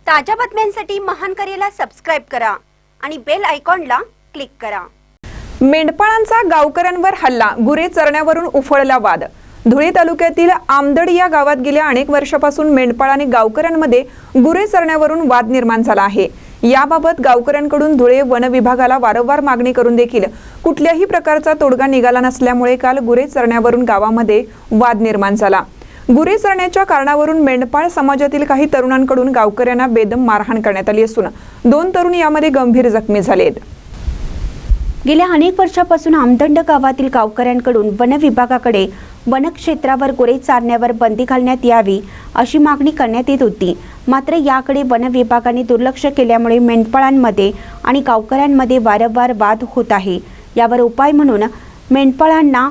ताज्या बातम्यांसाठी महान करेला सबस्क्राइब करा आणि बेल आयकॉनला क्लिक करा। मेंढपाळांचा गावकऱ्यांवर हल्ला, गुरे चरण्यावरून उफळला वाद। धुळे तालुक्यातील आमदडी या गावात गेल्या अनेक वर्षापासून मेंढपाळांनी गावकऱ्यांमध्ये गुरे चरण्यावरून वाद निर्माण झाला आहे। याबाबत गावकऱ्यांकडून धुळे वन विभागाला वारंवार मागणी करून देखील कुठल्याही प्रकारचा तोडगा निघाला नसल्यामुळे काल गुरे चरण्यावरून गावामध्ये वाद निर्माण झाला। गुरे चरण्याच्या कारणावरून मेंढपाळ समाजातील काही तरुणांकडून गावकऱ्यांना बेदम मारहाण करण्यात आली असून 2 तरुण यामध्ये गंभीर जखमी झालेत। गेल्या अनेक वर्षापासून आमदंड गावातील गावकऱ्यांकडून वन विभागाकडे वनक्षेत्रावर गुरे चारण्यावर बंदी घालण्यात यावी अशी मागणी करण्यात येत होती। मात्र याकडे वन विभागाने दुर्लक्ष केल्यामुळे मेंढपाळांमध्ये आणि गावकऱ्यांमध्ये वारंवार वाद होत आहे। यावर उपाय म्हणून मेंढपाळांना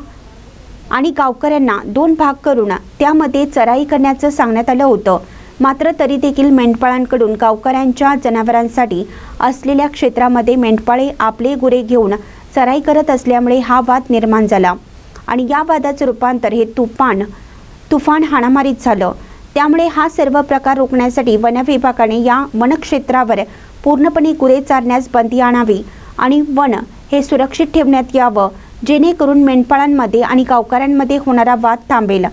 आणि गावकऱ्यांना 2 भाग करून त्यामध्ये चराई करण्याचं सांगण्यात आलं होतं। मात्र तरी देखील मेंढपाळांकडून गावकऱ्यांच्या जनावरांसाठी असलेल्या क्षेत्रामध्ये मेंढपाळे आपले गुरे घेऊन चराई करत असल्यामुळे हा वाद निर्माण झाला आणि या वादाचं रूपांतर हे तुफान हाणामारीत झालं। त्यामुळे हा सर्व प्रकार रोखण्यासाठी वन विभागाने या वनक्षेत्रावर पूर्णपणे गुरे चारण्यास बंदी आणावी आणि वन हे सुरक्षित ठेवण्यात यावं, जेणेकरून मेंढपाळांमध्ये आणि गावकऱ्यांमध्ये होणारा वाद थांबेल।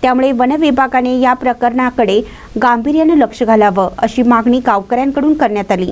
त्यामुळे वन विभागाने या प्रकरणाकडे गांभीर्याने लक्ष घालावं अशी मागणी गावकऱ्यांकडून करण्यात आली।